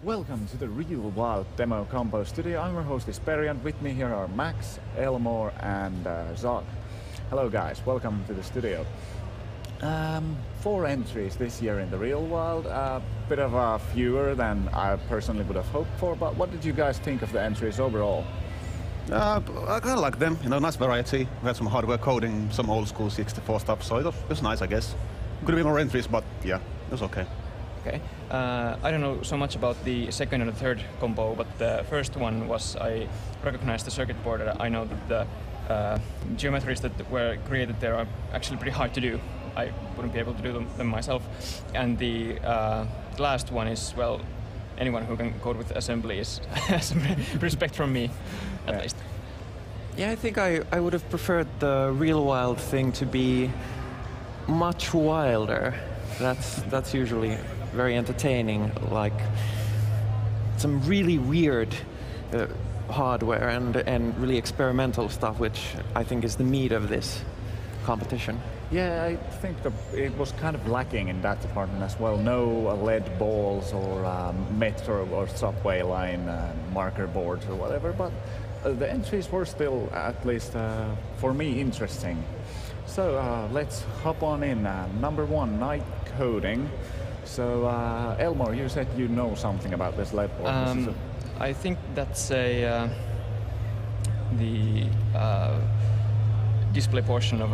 Welcome to the Real Wild Demo Compo Studio. I'm your host Esperi, and with me here are Max, Elmore and Zog. Hello guys, welcome to the studio. 4 entries this year in the Real Wild, a bit of fewer than I personally would have hoped for, but what did you guys think of the entries overall? I kind of like them, nice variety. We had some hardware coding, some old school 64 stuff, so it was nice, I guess. Could have been more entries, but yeah, it was okay. Okay. I don't know so much about the second and the third compo, but the first one was I recognized the circuit board. I know that the geometries that were created there are actually pretty hard to do. I wouldn't be able to do them myself. And the last one is, well, anyone who can code with assembly is respect from me, at least. Yeah, I think I would have preferred the Real Wild thing to be much wilder. That's usually very entertaining, like some really weird hardware and really experimental stuff, which I think is the meat of this competition. Yeah, I think it was kind of lacking in that department as well. No LED balls or metro or subway line marker boards or whatever, but the entries were still, at least for me, interesting. So let's hop on in. Number 1, night coding. So Elmore, you said you know something about this LED board. I think that's the display portion of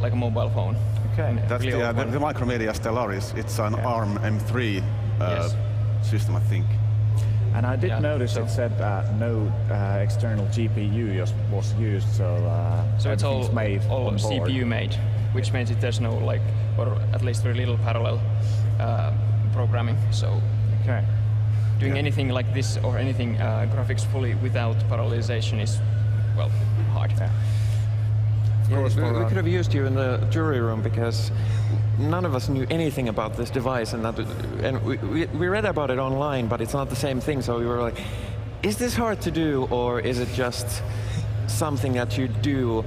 like a mobile phone. Okay. That's the Micromedia Stellaris. It's an ARM M3 system, I think. And I did notice it said that no external GPU was used, so it's all made on board. CPU made, which means there's no or at least very little parallel programming. So doing anything like this or anything graphics fully without parallelization is, well, hard. Yeah, we could have used you in the jury room because none of us knew anything about this device, and we read about it online, but it's not the same thing. So we were like, is this hard to do, or is it just something that you do?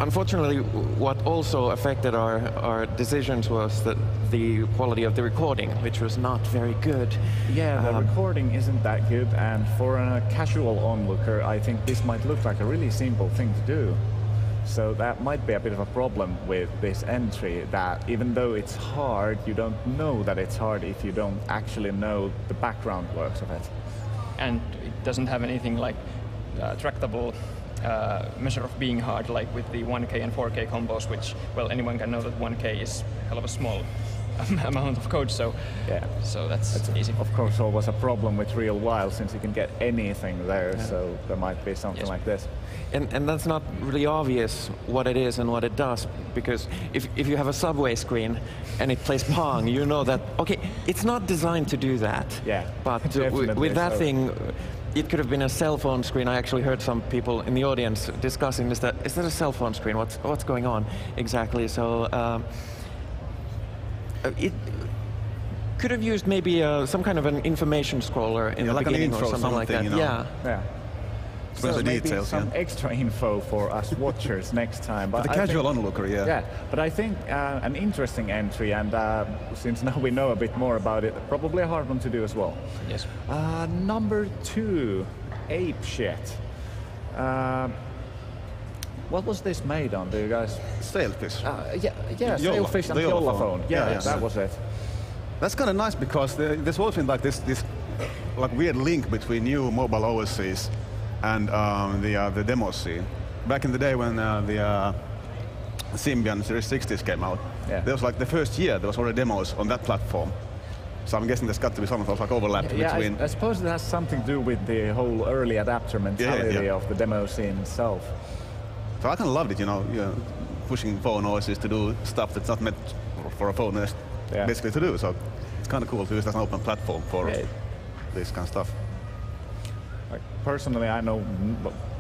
Unfortunately, what also affected our decisions was the quality of the recording, which was not very good. Yeah, the recording isn't that good, and for a casual onlooker, I think this might look like a really simple thing to do. So that might be a bit of a problem with this entry, that even though it's hard, you don't know that it's hard if you don't actually know the background works of it. And it doesn't have anything like tractable measure of being hard, like with the 1K and 4K combos, which, well, anyone can know that 1K is a hell of a small amount of code, so yeah, so that's easy. Of course, always a problem with Real Wild, since you can get anything there, so there might be something like this. And that's not really obvious what it is and what it does, because if you have a subway screen and it plays Pong, you know that, okay, it's not designed to do that. Yeah, but with that thing, it could have been a cell phone screen. I actually heard some people in the audience discussing this, that is that a cell phone screen? What's going on exactly? So it could have used maybe some kind of an information scroller in the like beginning an intro or something like that. Yeah. So maybe some extra info for us watchers next time. But the casual onlooker, Yeah, but I think an interesting entry, and since now we know a bit more about it, probably a hard one to do as well. Yes. Number 2, Ape Shit. What was this made on, do you guys? Sailfish. Sailfish and Jollaphone. Yeah, that was it. That's kind of nice because there's always been like this like weird link between new mobile OSs and the demo scene. Back in the day when the Symbian Series 60s came out, there was like the first year there was already demos on that platform. So I'm guessing there's got to be some of those like overlap between. I suppose it has something to do with the whole early adapter mentality of the demo scene itself. So I kind of loved it, pushing phone OSs to do stuff that's not meant for a phone basically to do. So it's kind of cool to use as an open platform for this kind of stuff. Personally, I know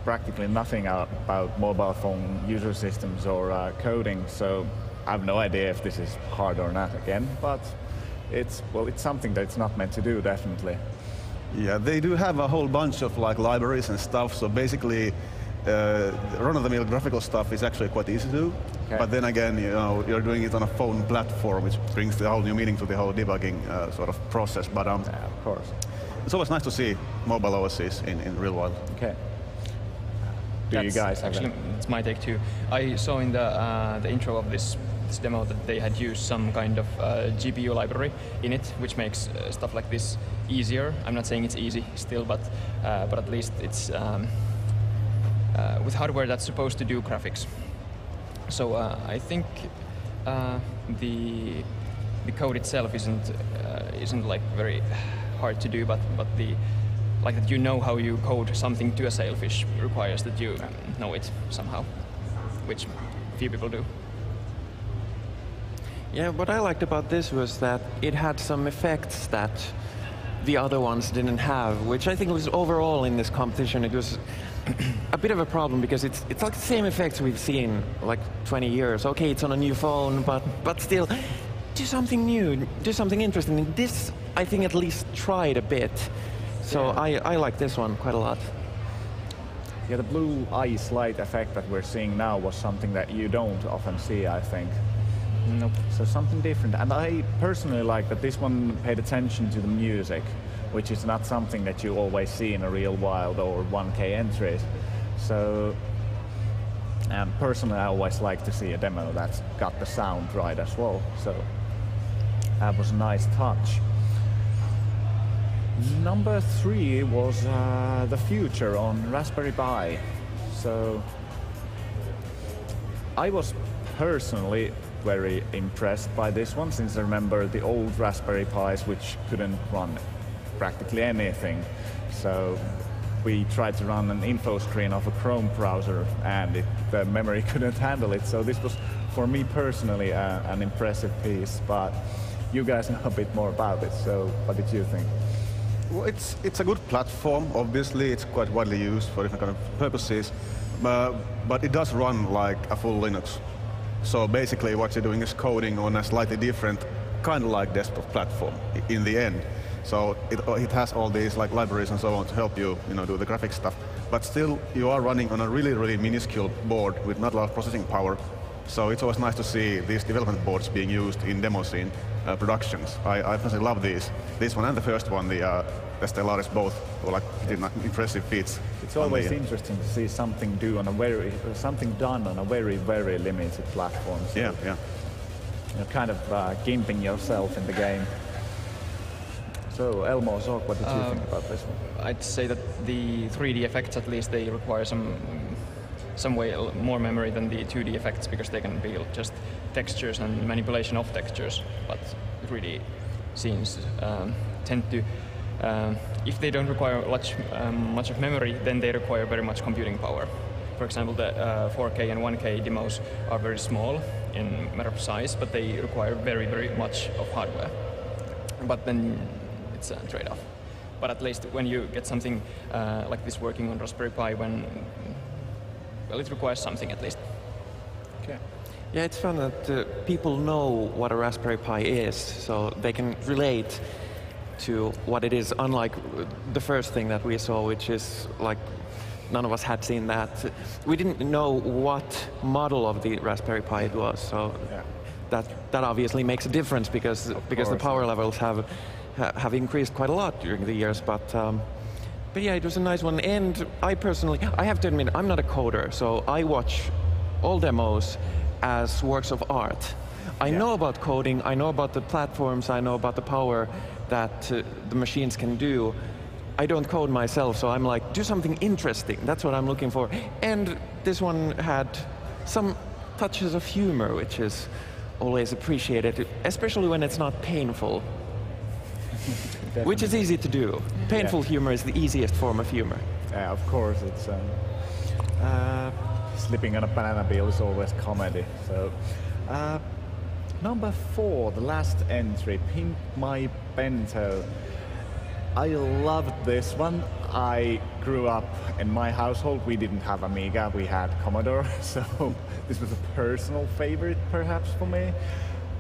practically nothing about mobile phone user systems or coding, so I have no idea if this is hard or not again, but it's something that it's not meant to do, definitely. Yeah, they do have a whole bunch of like libraries and stuff, so basically run-of-the-mill graphical stuff is actually quite easy to do. Okay. But then again, you're doing it on a phone platform, which brings the whole new meaning to the whole debugging sort of process. But yeah, of course, it's always nice to see mobile OSs in real world. Okay. You guys actually, it's my take too. I saw in the intro of this demo that they had used some kind of GPU library in it, which makes stuff like this easier. I'm not saying it's easy still, but at least it's with hardware that's supposed to do graphics. So I think the code itself isn't like very hard to do, but the like that you know how you code something to a sailfish requires that you know it somehow, which few people do. Yeah, what I liked about this was that it had some effects that the other ones didn't have, which I think was overall in this competition, it was a bit of a problem because it's like the same effects we've seen like 20 years. Okay, it's on a new phone, but still, do something new, do something interesting. And this, I think, at least tried a bit. So yeah. I like this one quite a lot. Yeah, the blue ice light effect that we're seeing now was something that you don't often see, I think. Nope. So something different. And I personally like that this one paid attention to the music, which is not something that you always see in a real wild or 1K entries. So personally, I always like to see a demo that's got the sound right as well. So that was a nice touch. Number 3 was the future on Raspberry Pi. So I was personally very impressed by this one, since I remember the old Raspberry Pis which couldn't run practically anything. So we tried to run an info screen of a Chrome browser and the memory couldn't handle it. So this was, for me personally, an impressive piece, but you guys know a bit more about it, so what did you think? Well, it's a good platform. Obviously, it's quite widely used for different kind of purposes, but it does run like a full Linux. So basically, what you're doing is coding on a slightly different, kind of like desktop platform in the end. So it has all these like libraries and so on to help you, do the graphic stuff. But still, you are running on a really, really minuscule board with not a lot of processing power. So it's always nice to see these development boards being used in demo scene productions. I personally love these. This one and the first one, the Stellaris, both were like impressive feats. It's always interesting to see something done on a very, very limited platform. So yeah. You're kind of gimping yourself in the game. So Elmo, Zork, what did you think about this one? I'd say that the 3D effects, at least, they require some way more memory than the 2D effects, because they can be just textures and manipulation of textures. But 3D scenes tend to, if they don't require much of memory, then they require very much computing power. For example, the 4K and 1K demos are very small in matter of size, but they require very, very much of hardware. But then it's a trade-off. But at least when you get something like this working on Raspberry Pi, well, it requires something at least. Okay. Yeah, it's fun that people know what a Raspberry Pi is, so they can relate to what it is, unlike the first thing that we saw, which is like none of us had seen that. We didn't know what model of the Raspberry Pi it was, so yeah. That obviously makes a difference because the power levels have increased quite a lot during the years. But yeah, it was a nice one. And I have to admit, I'm not a coder, so I watch all demos as works of art. I know about coding, I know about the platforms, I know about the power that the machines can do. I don't code myself, so I'm like, do something interesting. That's what I'm looking for. And this one had some touches of humor, which is always appreciated, especially when it's not painful. Which is easy to do. Painful humor is the easiest form of humor. Yeah, of course. It's slipping on a banana peel is always comedy. So, number 4, the last entry, Pimp My Bento. I loved this one. I grew up in my household. We didn't have Amiga, we had Commodore, so this was a personal favorite perhaps for me.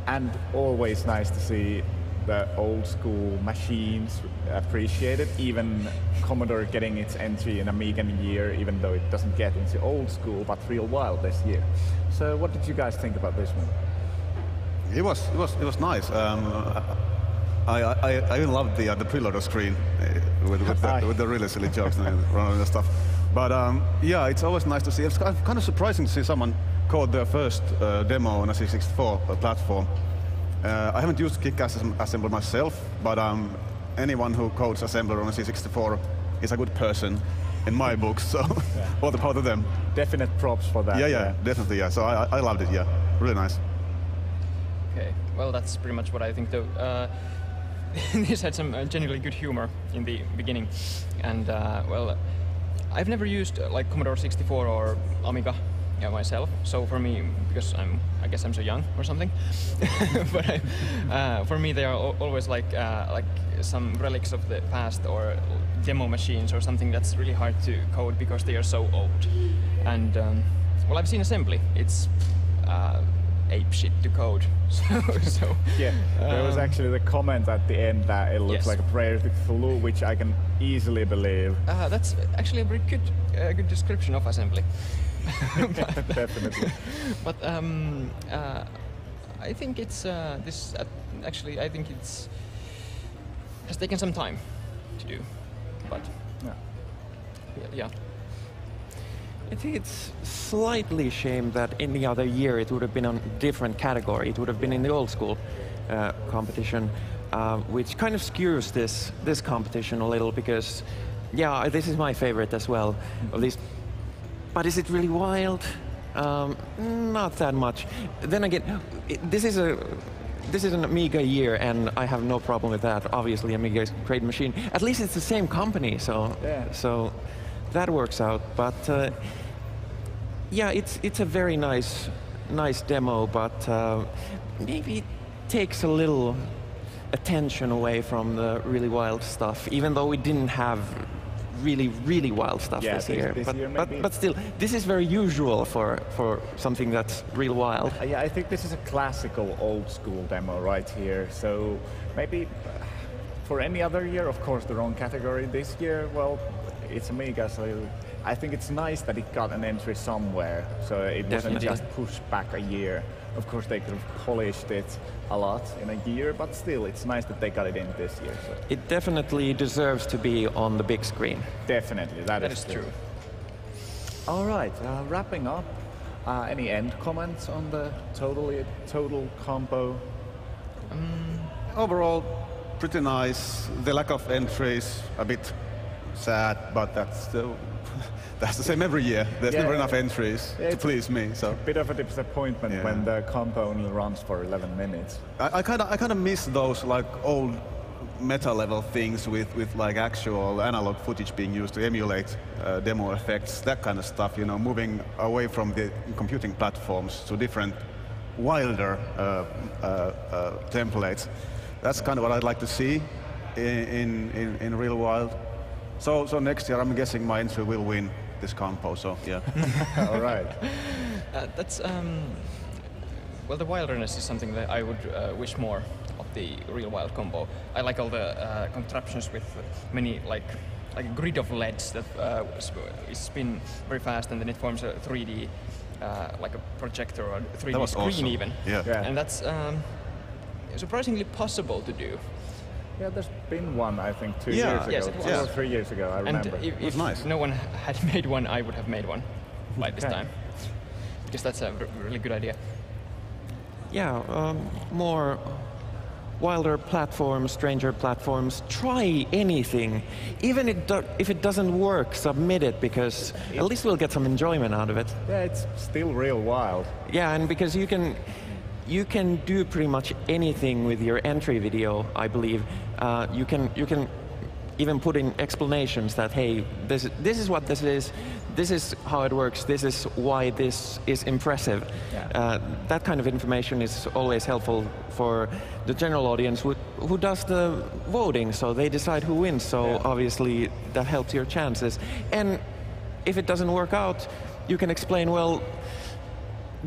And always nice to see the old school machines appreciated, even Commodore getting its entry in Amiga year, even though it doesn't get into old school, but real wild this year. So what did you guys think about this one? It was nice. I even loved the preloader screen with the really silly jokes and stuff. But yeah, it's always nice to see. It's kind of surprising to see someone code their first demo on a C64 platform. I haven't used kick-ass assembler myself, but anyone who codes assembler on a C64 is a good person in my books. So all the power to them. Definite props for that. Yeah, definitely. Yeah. So I loved it. Yeah, really nice. Okay, well that's pretty much what I think though. This had some genuinely good humor in the beginning, and well, I've never used like Commodore 64 or Amiga myself, so for me, because I guess I'm so young or something, but for me they are always like some relics of the past or demo machines or something that's really hard to code because they are so old. And well, I've seen assembly. It's ape shit to code. So yeah, there was actually the comment at the end that it looks like a prayer to Cthulhu, which I can easily believe. That's actually a very good description of assembly. Definitely. But I think it's this. Actually, I think it's has taken some time to do, but yeah. I think it's slightly a shame that any other year it would have been on a different category. It would have been in the old school competition, which kind of skews this competition a little because, yeah, this is my favorite as well, at least. But is it really wild? Not that much. Then again, this is an Amiga year, and I have no problem with that. Obviously, Amiga is a great machine. At least it's the same company, so that works out. But yeah, it's a very nice demo, but maybe it takes a little attention away from the really wild stuff, even though we didn't have really wild stuff this year. But still, this is very usual for something that's real wild. Yeah, I think this is a classical old school demo right here. So maybe for any other year, of course, the wrong category. This year, well, it's Amiga, so I think it's nice that it got an entry somewhere. So it wasn't just pushed back a year. Of course, they could have polished it a lot in a year, but still, it's nice that they got it in this year. So. It definitely deserves to be on the big screen. Definitely, that is true. All right, wrapping up. Any end comments on the total compo? Overall, pretty nice. The lack of entries, a bit sad, but that's still that's the same every year. There's never enough entries to please me. So bit of a disappointment when the compo only runs for 11 minutes. I kind of miss those like old meta level things with like actual analog footage being used to emulate demo effects, that kind of stuff. You know, moving away from the computing platforms to different wilder templates. That's kind of what I'd like to see in real wild. So next year, I'm guessing my entry will win this compo. So yeah. All right. That's well, the wilderness is something that I would wish more of the real wild combo. I like all the contraptions with many like a grid of LEDs that spin very fast, and then it forms a 3D like a projector or 3D screen awesome. Even. Yeah. And that's surprisingly possible to do. Yeah, there's been one, I think, 2 years ago. Yes, it was. 2 or 3 years ago, I remember. And if no one had made one, I would have made one by this time. Because that's a really good idea. Yeah, more wilder platforms, stranger platforms. Try anything. Even if it doesn't work, submit it, because at least we'll get some enjoyment out of it. Yeah, it's still real wild. Yeah, and because you can do pretty much anything with your entry video, I believe. You can even put in explanations that, hey, this is what this is how it works, this is why this is impressive. Yeah. That kind of information is always helpful for the general audience who does the voting, so they decide who wins, so obviously that helps your chances. And if it doesn't work out, you can explain, well,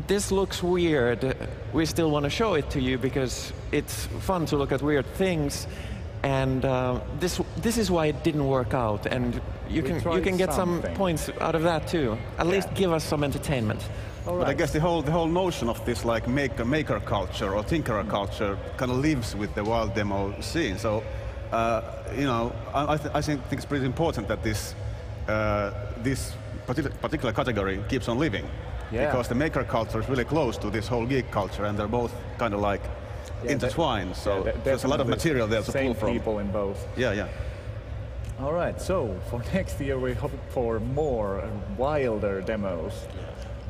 this looks weird. We still want to show it to you because it's fun to look at weird things. And this is why it didn't work out. And you can get some points out of that too. At least give us some entertainment. Right. But I guess the whole notion of this like maker culture or tinkerer culture kind of lives with the wild demo scene. So you know, I think it's pretty important that this particular category keeps on living, because the maker culture is really close to this whole geek culture, and they're both kind of like intertwined. So there's a lot of material there to pull from. Same people in both. Yeah. All right. So for next year, we hope for more wilder demos.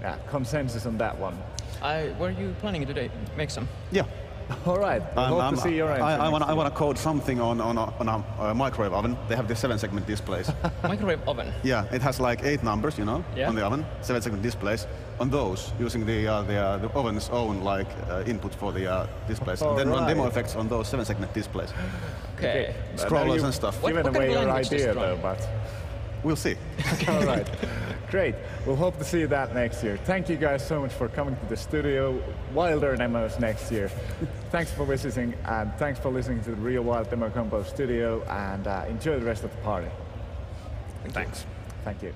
Yeah, consensus on that one. Were you planning to make some? Yeah. All right. Hope to see your answer. I want to code something on a microwave oven. They have the 7-segment displays. Microwave oven? Yeah, it has like 8 numbers, you know, on the oven. 7-segment displays. On those, using the oven's own like input for the displays, and then run demo effects on those 7-segment displays. Okay. Scrollers and stuff. Given away your idea though, but we'll see. All right. Great. We'll hope to see that next year. Thank you guys so much for coming to the studio. Wilder demos next year. Thanks for visiting, and thanks for listening to the Real Wild Demo Compo Studio, and enjoy the rest of the party. Thanks. Thank you.